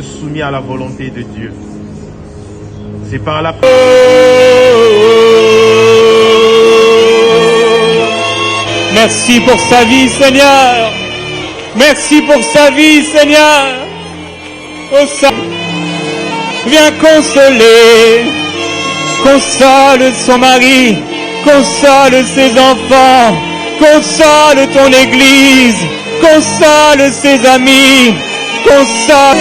soumis à la volonté de Dieu. C'est par la... Merci pour sa vie, Seigneur. Merci pour sa vie, Seigneur. Oh, ça viens consoler. Console son mari. Console ses enfants. Console ton église. Console ses amis. Console.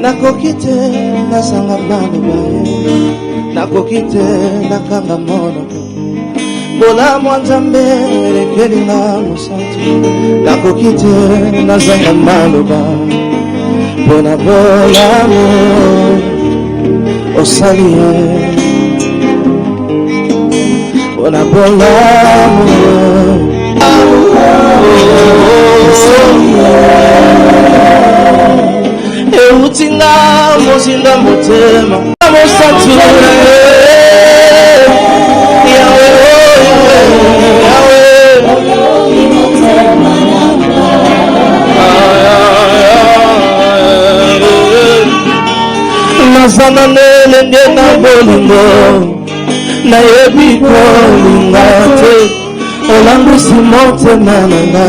Nakokite nasanga bana bae nakokite nakanga mono bola mwanzambe rekeli na musantu nakokite nasanga maloba bona bola mo osalie bona bola mo Eutinga mozinda motema mosantura Yahweh Nazana nele ndena bolingo na yebiko lingate olambisi motema nanga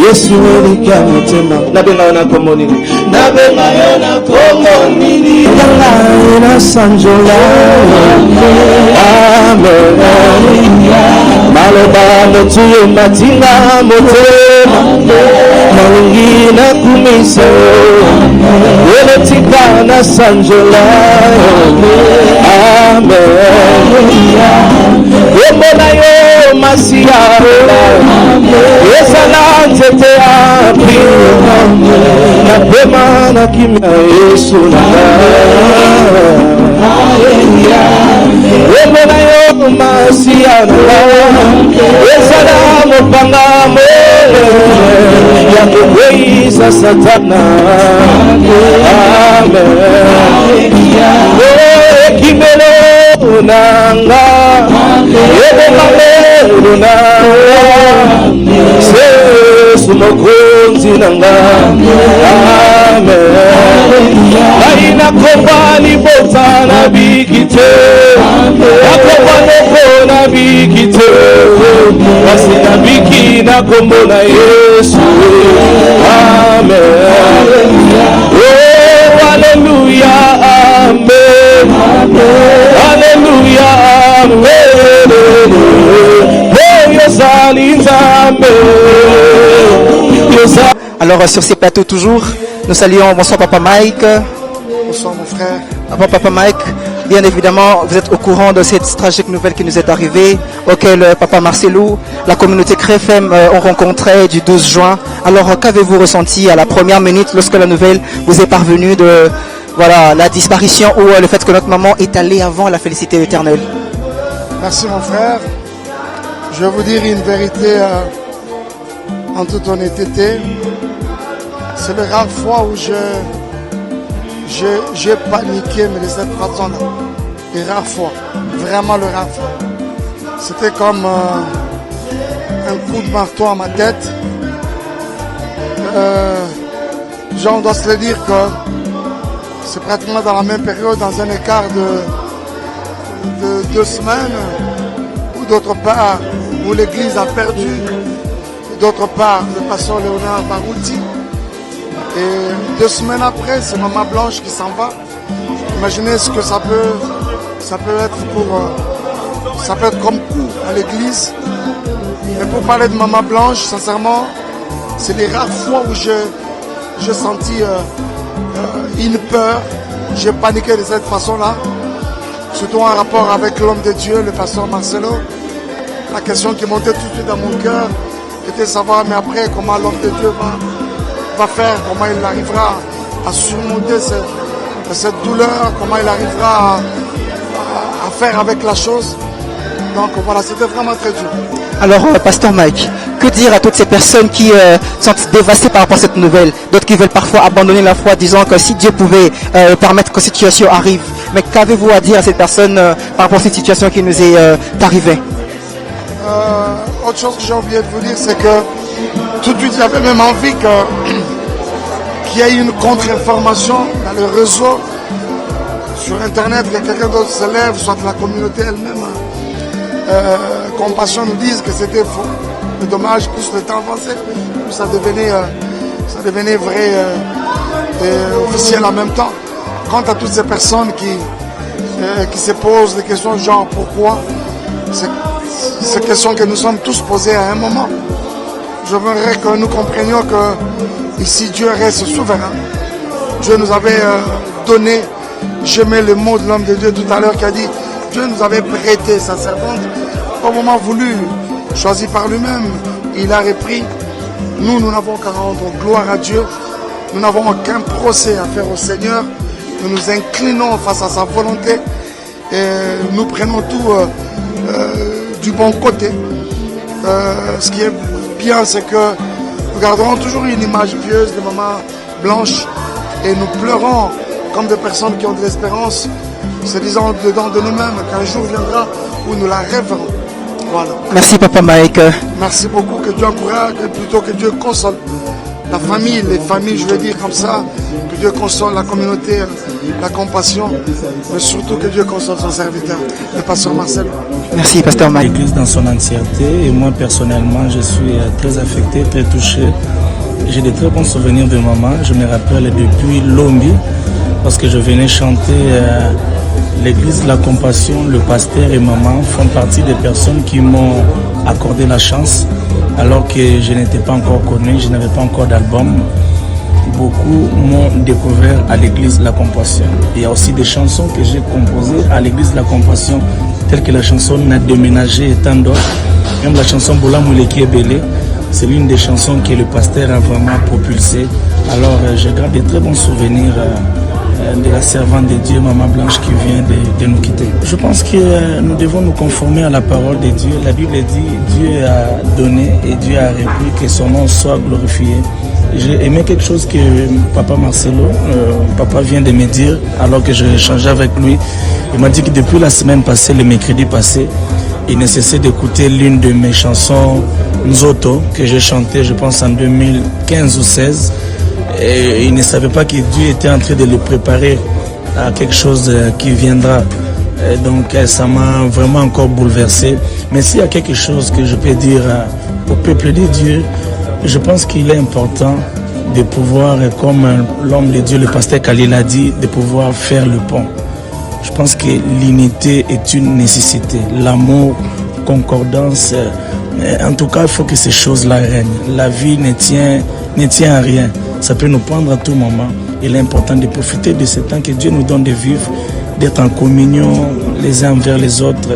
Yesu elika motema nabenga na komonini nabenga na komonini na sanjola amen maloba motuye matinga motema malingi na kumisa eletika na sanjola amen yomona yo masia yesala tete api na pema na kimya Yesu na yomona yo masia yesala mopanga mwele ya kukweza satana amen kimelo nanga yebomamelo nanga sesu mokonzi nanga amen aina kopani bota na bikite akopani na bikite wasina biki na kombo na Yesu amen oh hallelujah amen hallelujah amen Alors sur ces plateaux toujours, nous saluons, bonsoir Papa Mike. Bonsoir mon frère. Papa Mike, bien évidemment, vous êtes au courant de cette tragique nouvelle qui nous est arrivée, auquel Papa Marcelou, la communauté CREFM ont rencontré du 12 juin. Alors qu'avez-vous ressenti à la première minute lorsque la nouvelle vous est parvenue de voilà, la disparition ou le fait que notre maman est allée avant la félicité éternelle? Merci mon frère. Je vais vous dire une vérité en toute honnêteté. C'est la rare fois où j'ai paniqué, mais de cette façon-là. Les rares fois. Vraiment le rare fois. C'était comme un coup de marteau à ma tête. On doit se le dire que c'est pratiquement dans la même période, dans un écart de 2 semaines, ou d'autre part, où l'église a perdu, d'autre part, le pasteur Léonard Barouti. Et 2 semaines après, c'est Maman Blanche qui s'en va. Imaginez ce que ça peut être pour... ça peut être comme coup à l'église. Mais pour parler de Maman Blanche, sincèrement, c'est les rares fois où j'ai senti une peur. J'ai paniqué de cette façon-là. Surtout en rapport avec l'homme de Dieu, le pasteur Marcelo. La question qui montait tout de suite dans mon cœur était de savoir, mais après, comment l'homme de Dieu va faire, comment il arrivera à surmonter cette douleur, comment il arrivera à faire avec la chose. Donc voilà, c'était vraiment très dur. Alors, pasteur Mike, que dire à toutes ces personnes qui sont dévastées par rapport à cette nouvelle, d'autres qui veulent parfois abandonner la foi, disant que si Dieu pouvait permettre que cette situation arrive, mais qu'avez-vous à dire à ces personnes par rapport à cette situation qui nous est arrivée? Autre chose que j'ai oublié de vous dire, c'est que tout de suite, j'avais même envie qu'il y ait une contre-information dans le réseau, sur Internet, que quelqu'un d'autre se lève, soit la communauté elle-même. Compassion nous dise que c'était faux. C'est dommage, plus le temps avançait, plus ça devenait vrai et officiel en même temps. Quant à toutes ces personnes qui se posent des questions genre pourquoi, c'est des questions que nous sommes tous posées à un moment. Je voudrais que nous comprenions que ici Dieu reste souverain. Dieu nous avait donné, j'aimais le mot de l'homme de Dieu tout à l'heure qui a dit Dieu nous avait prêté sa servante au moment voulu, choisi par lui-même. Il a repris. Nous n'avons qu'à rendre gloire à Dieu. Nous n'avons aucun procès à faire au Seigneur. Nous nous inclinons face à sa volonté et nous prenons tout du bon côté. Ce qui est bien, c'est que nous garderons toujours une image pieuse de Maman Blanche et nous pleurons comme des personnes qui ont de l'espérance, se disant dedans de nous-mêmes qu'un jour viendra où nous la rêverons. Voilà. Merci Papa Mike. Merci beaucoup, que Dieu encourage, plutôt que Dieu console la famille, les familles, je vais dire comme ça, que Dieu console la communauté, la compassion, mais surtout que Dieu console son serviteur, le pasteur Marcel. Merci pasteur Mike. L'église dans son entièreté, et moi personnellement je suis très affecté, très touché. J'ai de très bons souvenirs de maman, je me rappelle depuis Lombi, parce que je venais chanter l'église de la compassion, le pasteur et maman font partie des personnes qui m'ont accordé la chance alors que je n'étais pas encore connu, je n'avais pas encore d'album. Beaucoup m'ont découvert à l'église de la compassion. Il y a aussi des chansons que j'ai composées à l'église de la compassion, telles que la chanson N'a déménagé et tant d'autres. Même la chanson Bola Mouleki Ebele, c'est l'une des chansons que le pasteur a vraiment propulsée. Alors je garde de très bons souvenirs de la servante de Dieu, Maman Blanche, qui vient de nous quitter. Je pense que nous devons nous conformer à la parole de Dieu. La Bible dit Dieu a donné et Dieu a repris, que son nom soit glorifié. J'ai aimé quelque chose que Papa Marcelo, Papa vient de me dire alors que je échangeais avec lui. Il m'a dit que depuis la semaine passée, le mercredi passé, il ne cessait d'écouter l'une de mes chansons Nzoto que j'ai chantée, je pense en 2015 ou 2016. Et il ne savait pas que Dieu était en train de le préparer à quelque chose qui viendra. Et donc ça m'a vraiment encore bouleversé. Mais s'il y a quelque chose que je peux dire au peuple de Dieu, je pense qu'il est important de pouvoir, comme l'homme de Dieu, le pasteur Khalil a dit, de pouvoir faire le pont. Je pense que l'unité est une nécessité. L'amour, concordance, en tout cas, il faut que ces choses-là règnent. La vie ne tient à rien. Ça peut nous prendre à tout moment. Il est important de profiter de ce temps que Dieu nous donne de vivre, d'être en communion les uns envers les autres,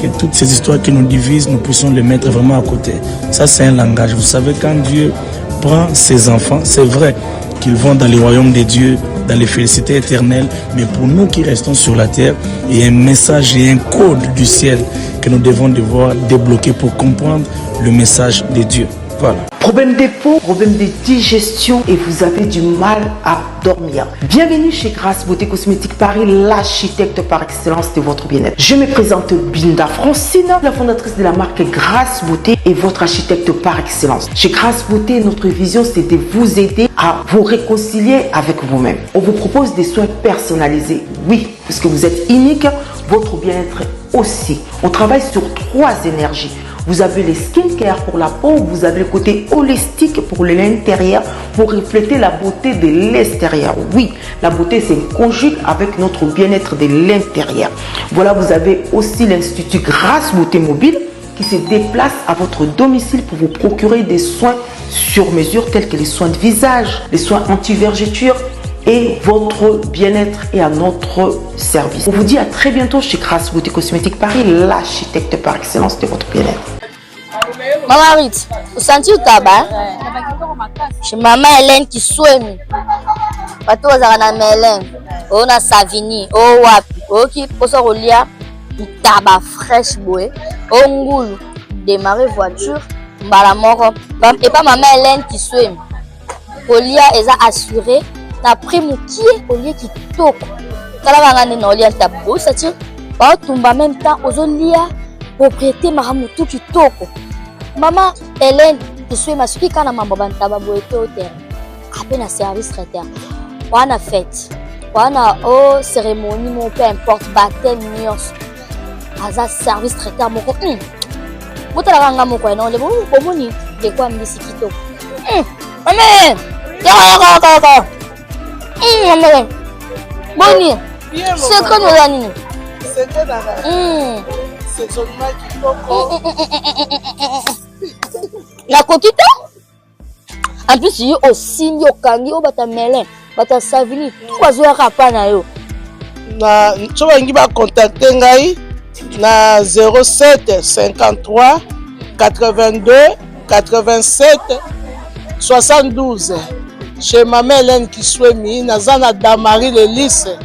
que toutes ces histoires qui nous divisent, nous puissions les mettre vraiment à côté. Ça, c'est un langage. Vous savez, quand Dieu prend ses enfants, c'est vrai qu'ils vont dans le royaume de Dieu, dans les félicités éternelles, mais pour nous qui restons sur la terre, il y a un message et un code du ciel que nous devons devoir débloquer pour comprendre le message de Dieu. Voilà. Problème de peau, problème de digestion et vous avez du mal à dormir. Bienvenue chez Grâce Beauté Cosmétique Paris, l'architecte par excellence de votre bien-être. Je me présente Binda Francine, la fondatrice de la marque Grâce Beauté et votre architecte par excellence. Chez Grâce Beauté, notre vision c'est de vous aider à vous réconcilier avec vous-même. On vous propose des soins personnalisés, oui, puisque vous êtes unique, votre bien-être aussi. On travaille sur 3 énergies. Vous avez les skincare pour la peau, vous avez le côté holistique pour l'intérieur, pour refléter la beauté de l'extérieur. Oui, la beauté c'est conjugue avec notre bien-être de l'intérieur. Voilà, vous avez aussi l'Institut Grâce Beauté Mobile. qui se déplacent à votre domicile pour vous procurer des soins sur mesure tels que les soins de visage, les soins anti-vergetures et votre bien-être est à notre service. On vous dit à très bientôt chez Grasse Beauté Cosmétique Paris, l'architecte par excellence de votre bien-être. Maman Rit, vous sentez le tabac? Chez Maman Hélène qui souhaite. Pato Zagana Hélène, on a Savini, oh wapi, oh qui pose au lia, tabac fraîche boé, oh ngoulou, démarrer voiture, mbalamoro, et pas Maman Hélène qui souhaite. Au lia, elle a assuré, n'a pris mon pied au lieu qui toque. Quand la vangane n'a lia tabou, ça tient, pas tomber en même temps aux lia, propriété Mahamoutou qui toque. Maman Hélène qui souhaite ma suki quand la maman bantaba boé au terre. Après na service traiteur. On a fête, on a cérémonie, mon peu importe, baptême, nyos, à service traiteur, mon co. Vous t'as la ranga mon coin, non, les bons, comment ni, de quoi me dit kito. Amen. Amen. Boni. C'est quoi nous l'année? C'est que dans c'est seulement qui la coquille. En plus, il y a aussi un kangi, il y a melin. Bata Savini, tout va jouer à na yo. Na chobangi ba contacter ngai na 07 53 82 87 72 chez Maman Hélène qui souemi na zana Damari le lycée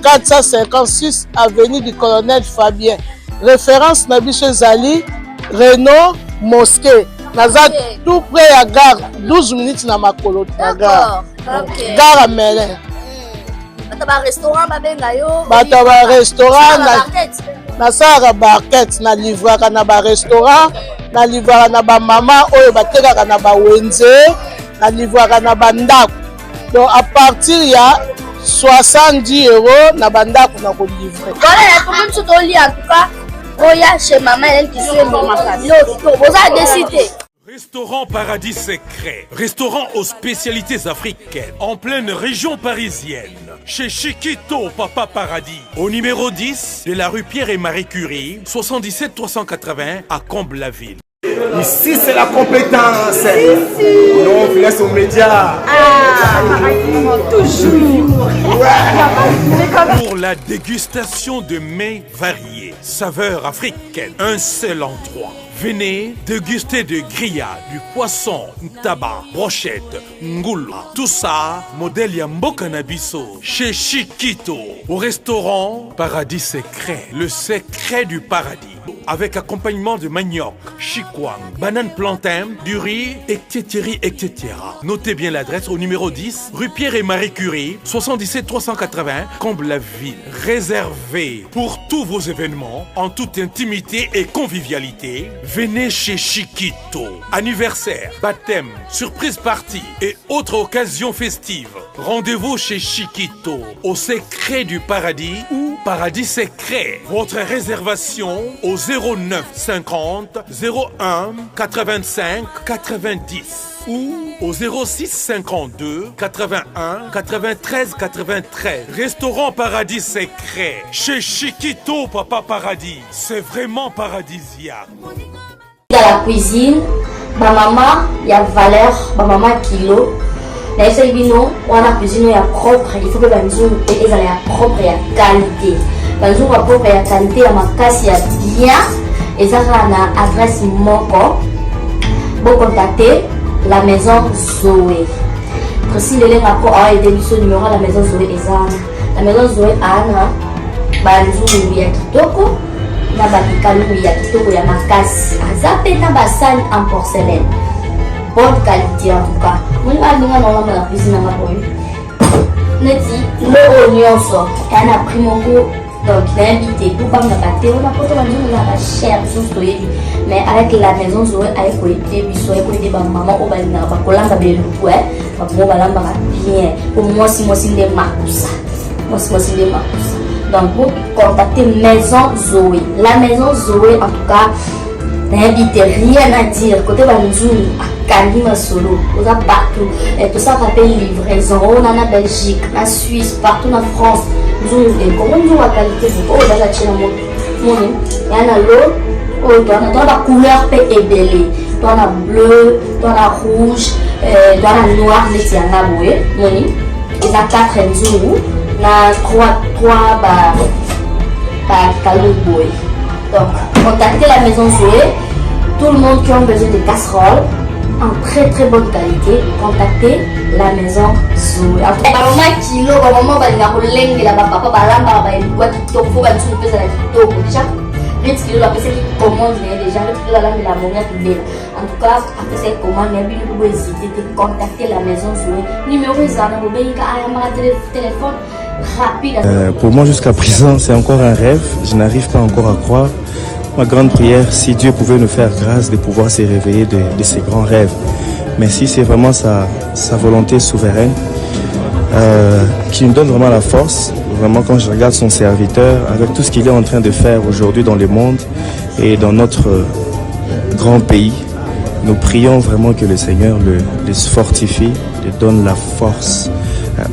456 avenue du colonel Fabien. Référence na biche Zali Renault Mosquée. Nazad tout près à gare 12 minutes na makolo na gare. Okay. Gare à Melin. Bata restaurant babenga yo. Bata ba restaurant na sara barquette na livraka na ba restaurant na livraka na ba mama oyo batekaka na ba wenze na livraka na ba ndako. Donc à partir ya 70 € na ba ndako na ko livrer. Voilà, tout le monde se doit en tout cas. Oya chez Maman Hélène qui suit mon macasse. Vous avez décidé. Restaurant Paradis Secret, restaurant aux spécialités africaines, en pleine région parisienne, chez Chiquito Papa Paradis, au numéro 10 de la rue Pierre et Marie Curie, 77 380 à Comble-la-Ville. Ici, c'est la compétence. Non, on laisse aux médias. Toujours. Pour la dégustation de mets variés, saveurs africaines, un seul endroit. Venez déguster de grillades, du poisson, tabac, brochette, ngoula. Tout ça, modèle Yambo Canabiso, chez Chiquito, au restaurant Paradis Secret, le secret du paradis. Avec accompagnement de manioc, chikwang, banane plantain, du riz, etc. Notez bien l'adresse au numéro 10, rue Pierre et Marie Curie, 77 380, Comble-la-Ville. Réservé pour tous vos événements, en toute intimité et convivialité. Venez chez Chiquito. Anniversaire, baptême, surprise party et autres occasions festives. Rendez-vous chez Chiquito, au secret du paradis ou Paradis Secret. Votre réservation au 09 50 01 85 90 ou au 06 52 81 93 93. Restaurant Paradis Secret chez Chiquito Papa Paradis. C'est vraiment paradisiaque. Dans la cuisine, ma maman, il y a valeur, ma maman kilo. Mais c'est bino, on a cuisine il y a propre, il faut que la maison est propre et à qualité. La maison propre et à qualité, la macasse il y a bien. Et ça a une adresse moko. Vous contactez la maison Zoé. Si le lien a été mis sur le numéro de la maison Zoé la maison Zoé a un banzou ya kitoko na bakikalu ya kitoko ya makasi. Azape na basani en porcelaine. Bonne qualité en tout cas. Nous allons dans la cuisine à ma boy. Neti le oignon sort. Elle a pris mon goût. Donc, il a invité tout comme la pâté, on a porté la maison, on a cher, mais avec la maison, on a été maman, on a bien. Pour moi, si moi, c'est des marques. Donc, vous contactez Maison Zoé. La Maison Zoé, en tout cas, n'invitez rien à dire. Côté Banzouni, à Kalima Solo, vous avez partout. Et tout ça va payer livraison. On en a Belgique, en Suisse, partout en France. Comment nous avons la qualité de l'eau dans la chaîne. Il y a l'eau, Oh, dans la couleur peut ébeler. Dans la bleu, dans la rouge, dans la noire, les tiana boué, moni. Il y a 4 nzou, na 3 kalou boué. Donc, contactez la maison Zoé. Tout le monde qui a besoin de casseroles en très très bonne qualité, contactez la maison Zoé. En tout cas, maman kilo, maman va venir au lengue là, papa va l'amba, va une boîte qui tombe, va nous faire la kilo déjà. Vite kilo, la personne qui commande déjà, vite kilo la monnaie qui belle. En tout cas, après cette commande, il y a bien vous hésiter de contacter la maison Zoé. Numéro est là, vous pouvez aller téléphone rapide. Pour moi, jusqu'à présent, c'est encore un rêve. Je n'arrive pas encore à croire. Ma grande prière, si Dieu pouvait nous faire grâce de pouvoir se réveiller de ces grands rêves. Mais si c'est vraiment sa volonté souveraine qui nous donne vraiment la force, vraiment quand je regarde son serviteur, avec tout ce qu'il est en train de faire aujourd'hui dans le monde et dans notre grand pays, nous prions vraiment que le Seigneur le fortifie, lui donne la force.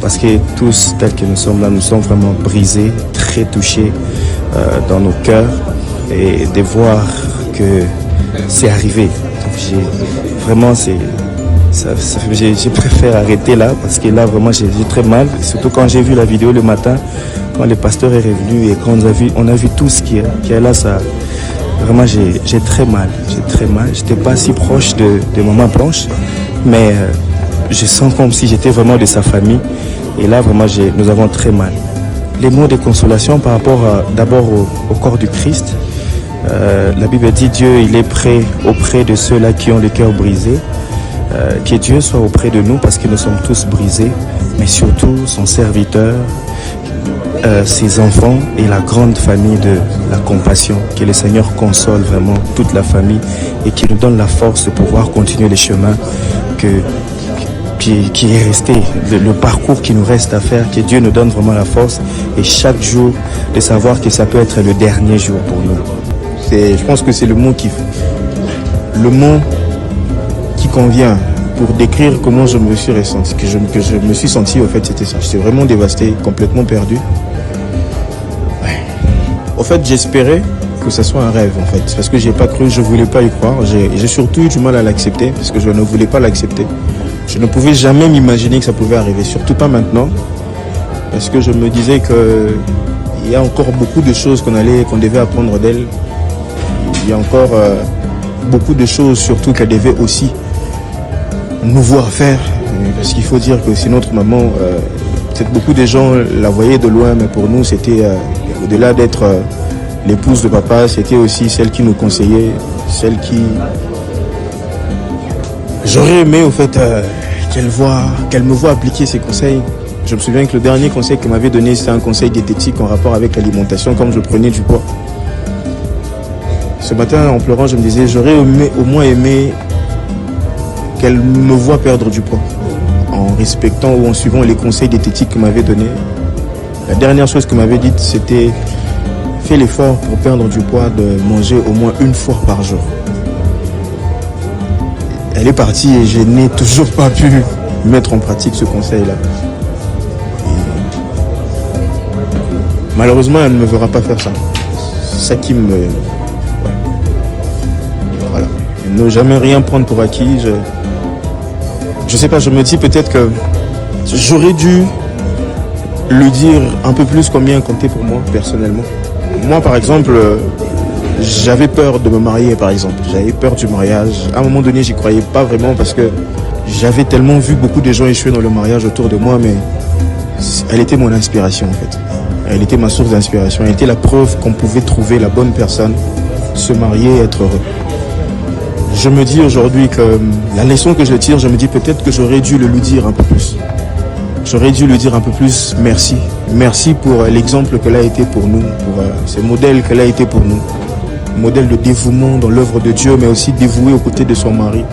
Parce que tous, tels que nous sommes là, nous sommes vraiment brisés, très touchés dans nos cœurs. Et de voir que c'est arrivé. Donc je préfère arrêter là parce que là vraiment j'ai très mal. Surtout quand j'ai vu la vidéo le matin, quand le pasteur est revenu et quand on a vu tout ce qui est là, ça vraiment j'ai très mal. J'ai très mal. J'étais pas si proche de Maman Blanche, mais je sens comme si j'étais vraiment de sa famille. Et là vraiment nous avons très mal. Les mots de consolation par rapport d'abord au corps du Christ. La Bible dit Dieu il est prêt auprès de ceux-là qui ont le cœur brisé, que Dieu soit auprès de nous parce que nous sommes tous brisés, mais surtout son serviteur, ses enfants et la grande famille de la compassion, que le Seigneur console vraiment toute la famille et qui nous donne la force de pouvoir continuer les chemins qui est resté, le parcours qui nous reste à faire, que Dieu nous donne vraiment la force et chaque jour de savoir que ça peut être le dernier jour pour nous. Je pense que c'est le mot qui convient pour décrire comment je me suis ressenti, que je me suis senti. Au fait, c'était ça. J'étais vraiment dévasté, complètement perdu. Ouais. Au fait, j'espérais que ça soit un rêve, en fait, parce que j'ai pas cru, je voulais pas y croire. J'ai surtout eu du mal à l'accepter, parce que je ne voulais pas l'accepter. Je ne pouvais jamais m'imaginer que ça pouvait arriver, surtout pas maintenant, parce que je me disais que il y a encore beaucoup de choses qu'on devait apprendre d'elle. Il y a encore beaucoup de choses, surtout qu'elle devait aussi nous voir faire. Parce qu'il faut dire que c'est notre maman. Peut-être beaucoup de gens la voyaient de loin, mais pour nous, c'était au-delà d'être l'épouse de papa, c'était aussi celle qui nous conseillait, celle qui... J'aurais aimé, au fait, qu'elle me voie appliquer ses conseils. Je me souviens que le dernier conseil qu'elle m'avait donné, c'était un conseil diététique en rapport avec l'alimentation, comme je prenais du poids. Ce matin, en pleurant, je me disais, j'aurais au moins aimé qu'elle me voie perdre du poids, en respectant ou en suivant les conseils diététiques qu'elle m'avait donnés. La dernière chose qu'elle m'avait dite, c'était, fais l'effort pour perdre du poids, de manger au moins une fois par jour. Elle est partie et je n'ai toujours pas pu mettre en pratique ce conseil-là. Malheureusement, elle ne me verra pas faire ça. C'est ça qui me... Voilà. Ne jamais rien prendre pour acquis. Je sais pas, je me dis peut-être que j'aurais dû lui dire un peu plus combien comptait pour moi, personnellement. Moi, par exemple, j'avais peur de me marier, par exemple. J'avais peur du mariage. À un moment donné, j'y croyais pas vraiment parce que j'avais tellement vu beaucoup de gens échouer dans le mariage autour de moi, mais elle était mon inspiration, en fait. Elle était ma source d'inspiration. Elle était la preuve qu'on pouvait trouver la bonne personne, se marier et être heureux. Je me dis aujourd'hui que la leçon que je tire, je me dis peut-être que j'aurais dû le lui dire un peu plus. J'aurais dû lui dire un peu plus merci. Merci pour l'exemple qu'elle a été pour nous, pour ce modèle qu'elle a été pour nous. Modèle de dévouement dans l'œuvre de Dieu, mais aussi dévoué aux côtés de son mari.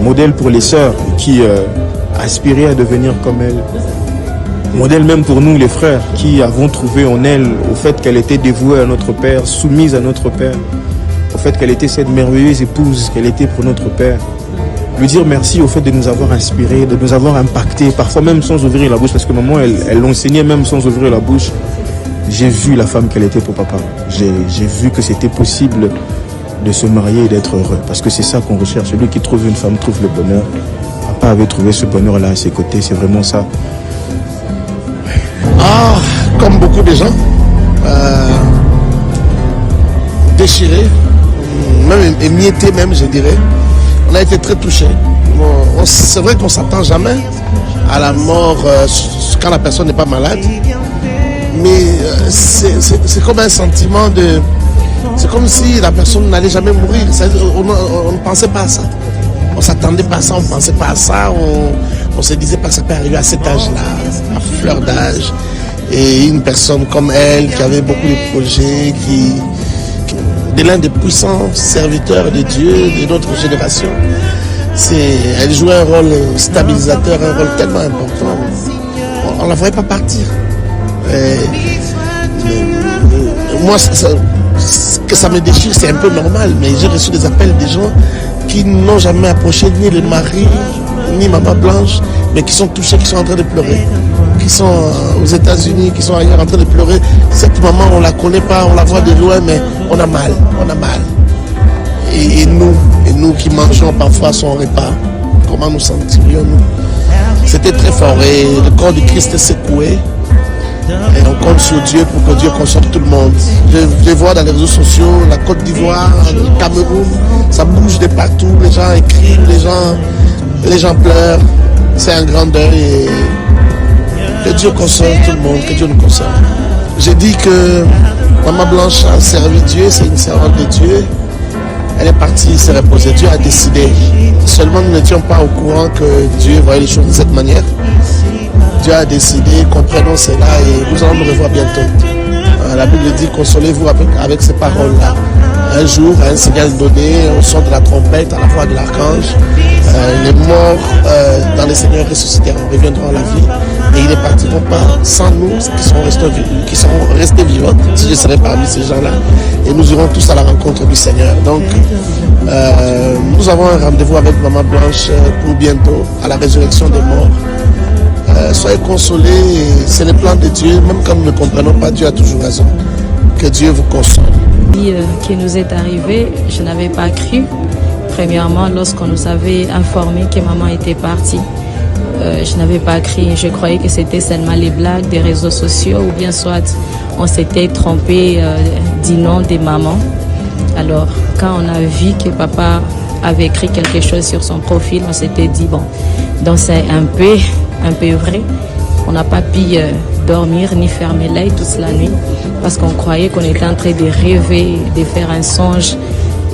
Modèle pour les sœurs qui aspiraient à devenir comme elle. Modèle même pour nous les frères qui avons trouvé en elle au fait qu'elle était dévouée à notre Père, soumise à notre Père. Au fait qu'elle était cette merveilleuse épouse qu'elle était pour notre Père. Lui dire merci au fait de nous avoir inspirés, de nous avoir impactés, parfois même sans ouvrir la bouche, parce que maman, elle l'enseignait même sans ouvrir la bouche. J'ai vu la femme qu'elle était pour papa. J'ai vu que c'était possible de se marier et d'être heureux. Parce que c'est ça qu'on recherche. Celui qui trouve une femme trouve le bonheur. Papa avait trouvé ce bonheur-là à ses côtés. C'est vraiment ça. Ah, comme beaucoup de gens, déchirés, même émiettés même, je dirais. On a été très touchés. Bon, c'est vrai qu'on ne s'attend jamais à la mort quand la personne n'est pas malade. Mais c'est comme un sentiment de... C'est comme si la personne n'allait jamais mourir. On ne pensait pas à ça. On ne s'attendait pas à ça, on ne pensait pas à ça. On se disait pas que ça peut arriver à cet âge-là, à fleur d'âge. Et une personne comme elle, qui avait beaucoup de projets, de l'un des puissants serviteurs de Dieu, de notre génération, elle jouait un rôle stabilisateur, un rôle tellement important. On ne la voyait pas partir. Moi, que ça me déchire, c'est un peu normal, mais j'ai reçu des appels des gens qui n'ont jamais approché ni le mari, ni Maman Blanche, mais qui sont touchés, qui sont en train de pleurer, qui sont aux États-Unis, qui sont ailleurs en train de pleurer. Cette maman, on ne la connaît pas, on la voit de loin, mais on a mal, on a mal. Et nous qui mangeons parfois son repas, comment nous sentirions-nous? C'était très fort et le corps du Christ est secoué. Et on compte sur Dieu pour que Dieu console tout le monde. Je vois dans les réseaux sociaux, la Côte d'Ivoire, le Cameroun, ça bouge de partout, les gens écrivent, les gens pleurent. C'est un grand deuil et que Dieu console tout le monde, que Dieu nous console. J'ai dit que Maman Blanche a servi Dieu, c'est une servante de Dieu. Elle est partie se reposer. Dieu a décidé. Seulement nous n'étions pas au courant que Dieu voyait les choses de cette manière. Dieu a décidé, comprenons cela et nous allons nous revoir bientôt. La Bible dit, consolez-vous avec ces paroles-là. Un jour, un signal donné, au son de la trompette, à la voix de l'archange, les morts dans le Seigneur ressusciteront, reviendront à la vie. Et ils ne partiront pas sans nous, qui seront restés vivants, si je serai parmi ces gens-là. Et nous irons tous à la rencontre du Seigneur. Donc, nous avons un rendez-vous avec Maman Blanche pour bientôt, à la résurrection des morts. Soyez consolés, c'est le plan de Dieu, même quand nous ne comprenons pas, Dieu a toujours raison. Que Dieu vous console. Qui nous est arrivé, je n'avais pas cru. Premièrement, lorsqu'on nous avait informé que maman était partie, je n'avais pas cru. Je croyais que c'était seulement les blagues des réseaux sociaux ou bien soit on s'était trompé du nom de maman. Alors, quand on a vu que papa avait écrit quelque chose sur son profil, on s'était dit, bon, donc c'est un peu vrai. On n'a pas pu dormir ni fermer l'œil toute la nuit parce qu'on croyait qu'on était en train de rêver, de faire un songe.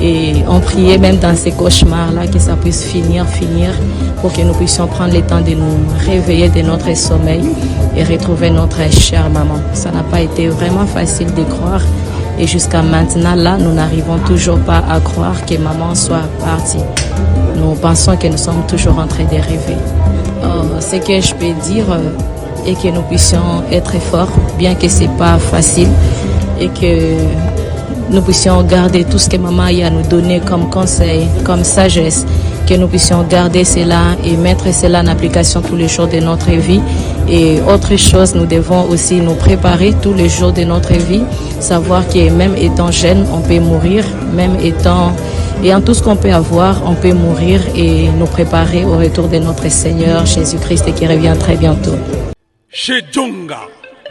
Et on priait même dans ces cauchemars-là que ça puisse finir pour que nous puissions prendre le temps de nous réveiller de notre sommeil et retrouver notre chère maman. Ça n'a pas été vraiment facile de croire. Et jusqu'à maintenant, là, nous n'arrivons toujours pas à croire que maman soit partie. Nous pensons que nous sommes toujours en train de rêver. Ce que je peux dire est que nous puissions être forts, bien que ce n'est pas facile, et que nous puissions garder tout ce que maman a à nous donner comme conseil, comme sagesse, que nous puissions garder cela et mettre cela en application tous les jours de notre vie. Et autre chose, nous devons aussi nous préparer tous les jours de notre vie, savoir que même étant jeune, on peut mourir, même ayant tout ce qu'on peut avoir, on peut mourir et nous préparer au retour de notre Seigneur Jésus-Christ qui revient très bientôt. Chez Djonga,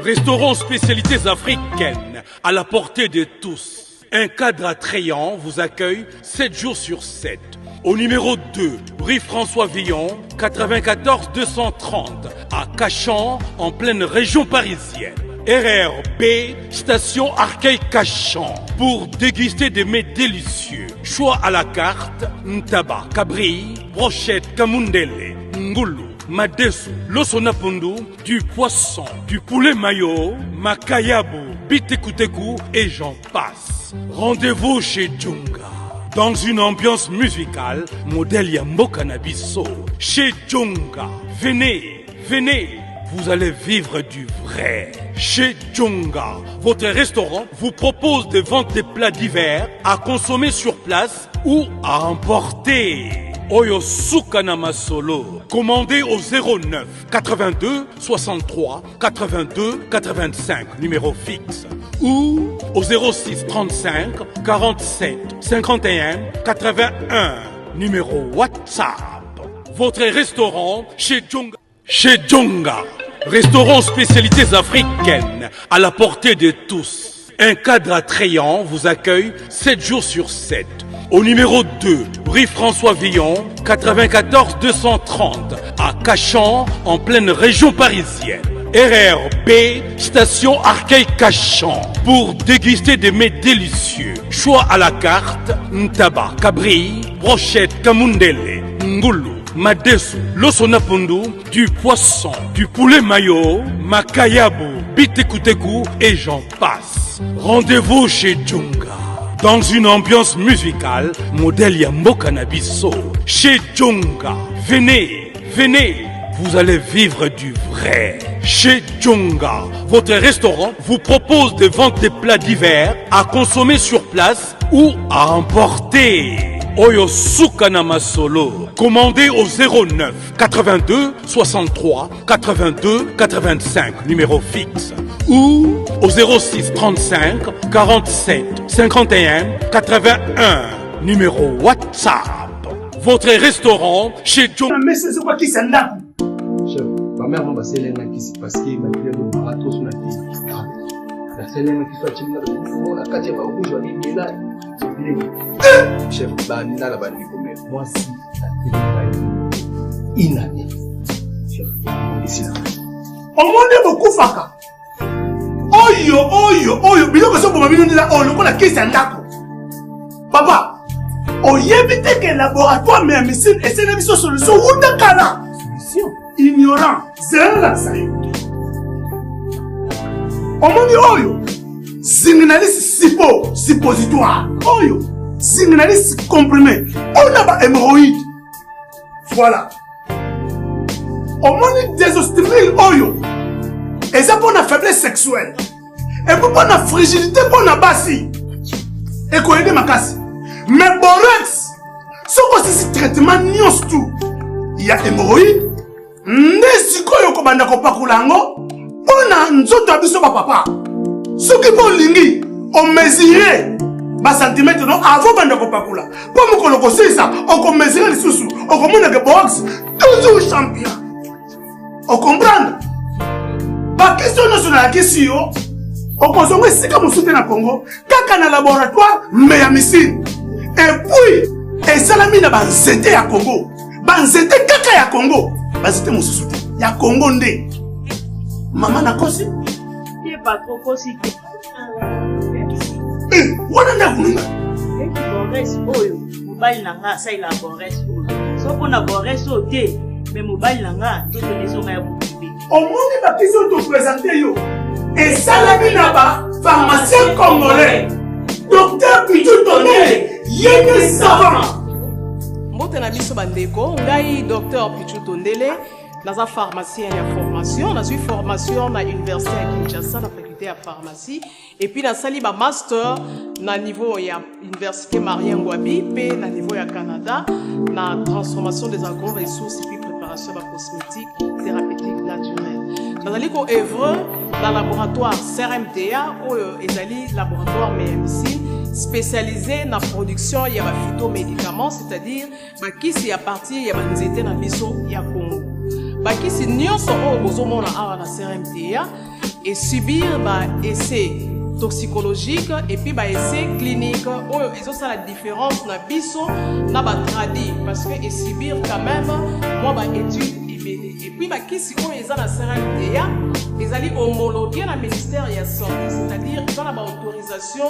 restaurant spécialités africaines à la portée de tous. Un cadre attrayant vous accueille 7 jours sur 7. Au numéro 2, rue François Villon, 94 230, à Cachan, en pleine région parisienne. RRB, station Arcueil-Cachan, pour déguster des mets délicieux. Choix à la carte, ntaba, cabri, brochette, kamundele, ngoulou, madesu, losonapundu, du poisson, du poulet mayo, makayabu, bitekuteku et j'en passe. Rendez-vous chez Djonga, dans une ambiance musicale, modèle Yambo Cannabiso. Chez Djonga, venez, vous allez vivre du vrai. Chez Djonga, votre restaurant vous propose de vendre des plats divers à consommer sur place ou à emporter. Oyo Sukana Masolo. Commandez au 09 82 63 82 85, numéro fixe. Ou au 06 35 47 51 81, numéro WhatsApp. Votre restaurant chez Djonga. Chez Djonga, restaurant spécialités africaines à la portée de tous. Un cadre attrayant vous accueille 7 jours sur 7. Au numéro 2, rue François Villon, 94 230, à Cachan, en pleine région parisienne. RRB, station Arcueil-Cachan, pour déguster des mets délicieux. Choix à la carte, ntaba, cabri, brochette, kamundele, ngulu, madesu, losonapundu, du poisson, du poulet mayo, makayabu, bitekuteku et j'en passe. Rendez-vous chez Djonga. Dans une ambiance musicale, modèle Yambo Cannabiso. Chez Djonga. Venez, venez, vous allez vivre du vrai. Chez Djonga, votre restaurant vous propose de vendre des plats divers à consommer sur place ou à emporter. Oyo Sukana Masolo. Commandez au 09 82 63 82 85, numéro fixe. Ou au 06 35 47 51 81, numéro WhatsApp. Votre restaurant chez John. Mais c'est quoi qui s'en a? Chef, ma mère m'a passé l'un qui s'est passé, ma fille de marathon sur la télé. La seule qui soit timide, on a quatre fois où je vais là. Chef, banina la banni comme moi si la télé inane. Chef, ici là. On m'a beaucoup faka. Oyo, biloko so boma bino ndila oyo kola kesi ndako. Papa, oyebite que laboratoire mais médecine et c'est une solution ou de kana. Solution ignorant, c'est la sayo. Omoni oyo, signaliste sipo, suppositoire. Oyo, signaliste comprimé. On a ba hémorroïde. Voilà. Omoni désostimule oyo. Et ça pour la faiblesse sexuelle. Et pour la fragilité pour la bassi. Et qu'on aide ma casse. Mais borex, ce que c'est traitement nios tout. Il y a hémorroïde. Nesiko yoko banda ko pakulango. On a nzoto abiso ba papa. Ce qui pour lingi, on mesurait ba centimètre non avant banda ko pakula. Pour me koloko c'est ça, on ko mesurer les sous. On commande que borex toujours champion. On comprend? La question nationale question, on consomme ici comme soutien à Congo, kaka na laboratoire, mais à missile. Et puis, et ça la mine banzete à Congo. Banzete kaka à Congo. Banzete mon soutien. Ya Congo ndé. Maman na kosi? Il est pas trop kosi. Wana na kununga. Bores oyo, mobile nanga sa ila bores oyo. So pona bores o te, mais mobile nanga to tenezo nga ya au monde de qui sont te présenter yo. Et ça la binaba, pharmacien congolais, docteur Pichou Tondele, yéné savant. Mbote na biso bandeko, ngai docteur Pichou Tondele, dans un pharmacien ya formation, dans une formation na université à Kinshasa, na faculté à pharmacie, et puis na sali ba master na niveau ya université Marien Ngouabi, pe na niveau ya Canada, na transformation des agro-ressources et puis préparation de cosmétiques thérapeutiques naturelles. Dans le œuvre dans le laboratoire CRMTA ou le laboratoire MMC spécialisé dans la production de phytomédicaments, c'est-à-dire qui c'est à partir de nzete na biso ya Congo. Qui c'est nyonso o bozomona awa na CRMTA et subir essai toxicologique et puis essai clinique où ils ont la différence na biso na ba tradi parce que et subir quand même moi étude et puis qui si on est à la CRMTA ils allaient homologuer la ministère de la santé, c'est-à-dire ils ont la autorisation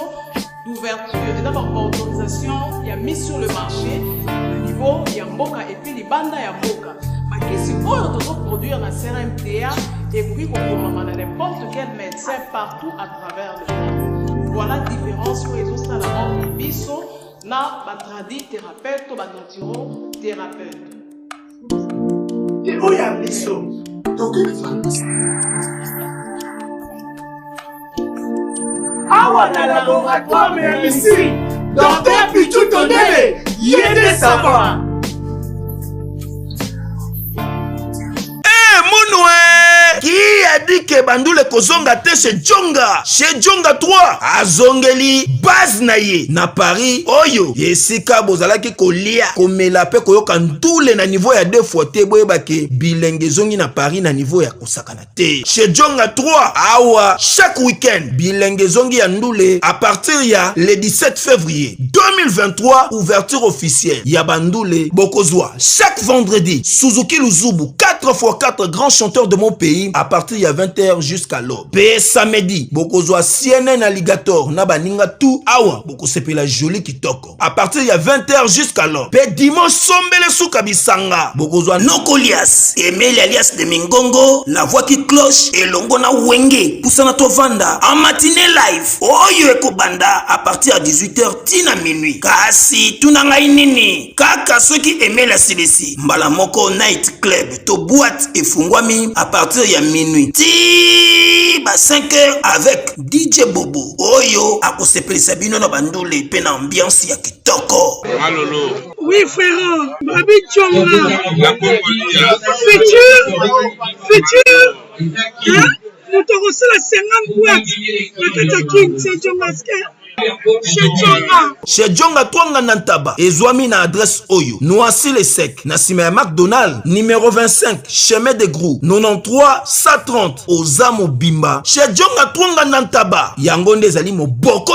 d'ouverture et d'abord autorisation il y a mis sur le marché au niveau il y a mboka et puis les bandes il y a mboka qui si on doit produire la CRMTA et puis qu'on commande n'importe quel médecin partout à travers le monde. Voilà la différence pour les autres à la mort de biso na batradi thérapeute ou batantiro thérapeute. Et où y a biso? Donc awa na laboratoire mais ici docteur Pichou Tondele yéné savant. ke bandule kozonga te chez Djonga. Chez Djonga 3 azongeli base na ye na Paris oyo esika bozalaki kolia komela pe koyoka ndule na niveau ya 2 fois te boyebake bilenge zongi na Paris na niveau ya kosakana te. Chez Djonga 3 awa chaque week-end bilenge zongi ya ndule à partir ya le 17 février 2023 ouverture officielle ya bandule bokozwa chaque vendredi Suzuki Luzubu 4x4 grands chanteurs de mon pays à partir ya 20h jusqu'à l'aube. Pe samedi bokozwa CNN Alligator na baninga tout awa bokosepela joli kitoko à partir ya 20h jusqu'à l'aube. Pe dimanche sombele suka bisanga bokozwa Nokolias Emile alias de Mingongo la voix qui cloche elongo na wenge pusana to vanda en matinée live oyo ekobanda à partir à 18h tina minuit. Kasi tunangai nini kaka soki Emile Silesi mbala moko night club to boîte efungwami à partir ya minuit ti ba 5h avec DJ Bobo oyo akosepelisa bino na bandule pe na ambiance ya kitoko. Malolo. Oui frère, Babi Djonga. La Congolia. Futur. Hein? Nous te recevons la 50 boîtes. La King, c'est Djonga. Chez Djonga Twanga Nantaba ezwami na adresse oyo Noisy le Sec na sima ya McDonald numéro 25 chemin de Grou 93 130 Ozamo Bimba. Chez Djonga Twanga Nantaba yango nde ezali moboko